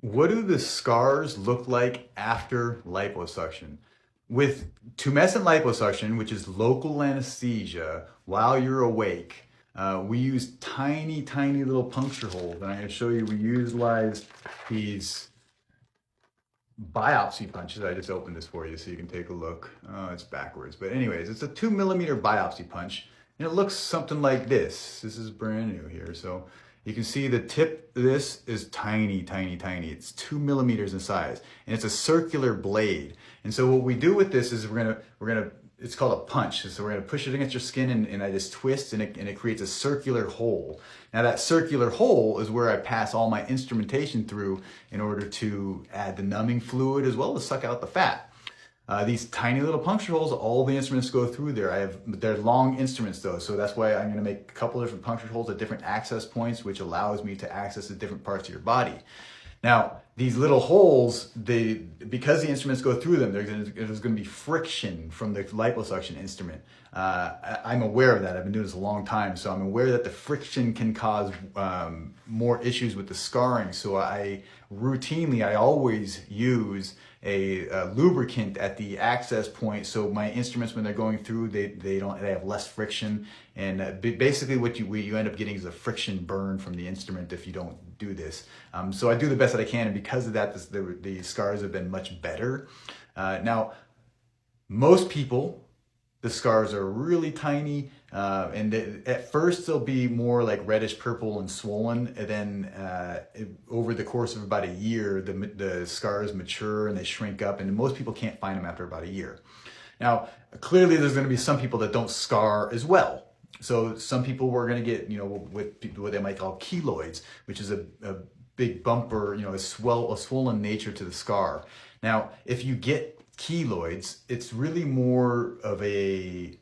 What do the scars look like after liposuction? With tumescent liposuction, which is local anesthesia while you're awake, we use tiny, tiny little puncture holes. And I'm going to show you, we utilize these biopsy punches. I just opened this for you so you can take a look. Oh, it's backwards. But anyways, it's a 2 millimeter biopsy punch. And it looks something like this. This is brand new here. So you can see the tip of this is tiny, tiny, tiny. It's 2 millimeters in size. And it's a circular blade. And so what we do with this is we're gonna it's called a punch. So we're gonna push it against your skin and I just twist and it creates a circular hole. Now that circular hole is where I pass all my instrumentation through in order to add the numbing fluid as well as suck out the fat. These tiny little puncture holes, all the instruments go through there. They're long instruments though, so that's why I'm gonna make a couple of different puncture holes at different access points, which allows me to access the different parts of your body. Now, these little holes, because the instruments go through them, there's going to be friction from the liposuction instrument. I'm aware of that. I've been doing this a long time, so I'm aware that the friction can cause more issues with the scarring. So I always use a lubricant at the access point, so my instruments, when they're going through, they have less friction, and basically what you end up getting is a friction burn from the instrument if you don't do this. So I do the best that I can, and because of that, the scars have been much better. Now, most people, the scars are really tiny, and at first they'll be more like reddish purple and swollen, and then over the course of about a year, the scars mature and they shrink up, and most people can't find them after about a year. Now, clearly there's going to be some people that don't scar as well. So some people were going to get, what they might call keloids, which is a big bumper, a swollen nature to the scar. Now, if you get keloids, it's really more of a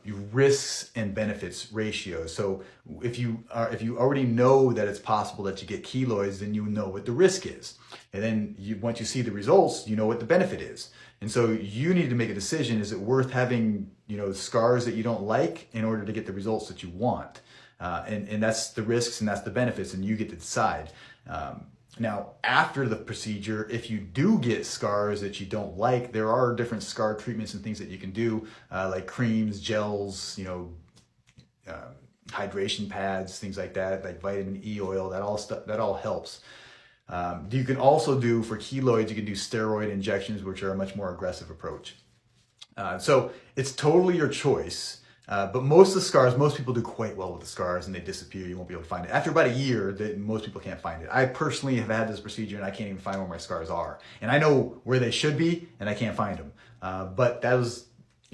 risks and benefits ratio. So if you already know that it's possible that you get keloids, then you know what the risk is. And then once you see the results, you know what the benefit is. And so you need to make a decision. Is it worth having, scars that you don't like in order to get the results that you want? And that's the risks and that's the benefits, and you get to decide. Now, after the procedure, if you do get scars that you don't like, there are different scar treatments and things that you can do, like creams, gels, hydration pads, things like that, like vitamin E oil, that all helps. You can also do, for keloids, you can do steroid injections, which are a much more aggressive approach. So it's totally your choice. But most people do quite well with the scars and they disappear. You won't be able to find it. After about a year, most people can't find it. I personally have had this procedure and I can't even find where my scars are. And I know where they should be and I can't find them. But that was,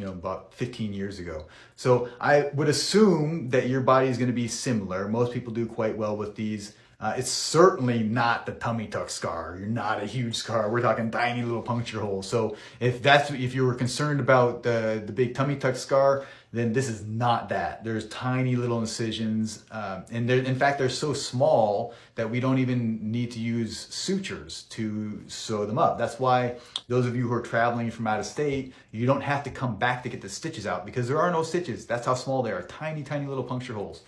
about 15 years ago. So I would assume that your body is going to be similar. Most people do quite well with these. It's certainly not the tummy tuck scar. You're not a huge scar. We're talking tiny little puncture holes. So if you were concerned about the big tummy tuck scar, then this is not that. There's tiny little incisions, and in fact, they're so small that we don't even need to use sutures to sew them up. That's why those of you who are traveling from out of state, you don't have to come back to get the stitches out because there are no stitches. That's how small they are, tiny, tiny little puncture holes.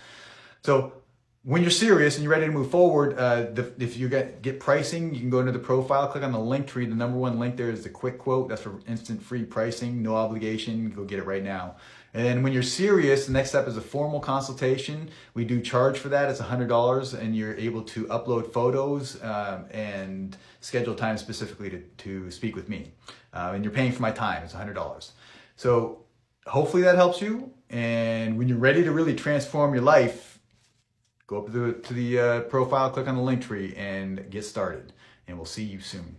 So when you're serious and you're ready to move forward, if you get pricing, you can go into the profile, click on the link tree. The #1 link there is the quick quote. That's for instant free pricing, no obligation. Go get it right now. And then when you're serious, the next step is a formal consultation. We do charge for that. It's $100, and you're able to upload photos and schedule time specifically to speak with me. And you're paying for my time. It's $100. So hopefully that helps you. And when you're ready to really transform your life, go up to the profile, click on the link tree, and get started. And we'll see you soon.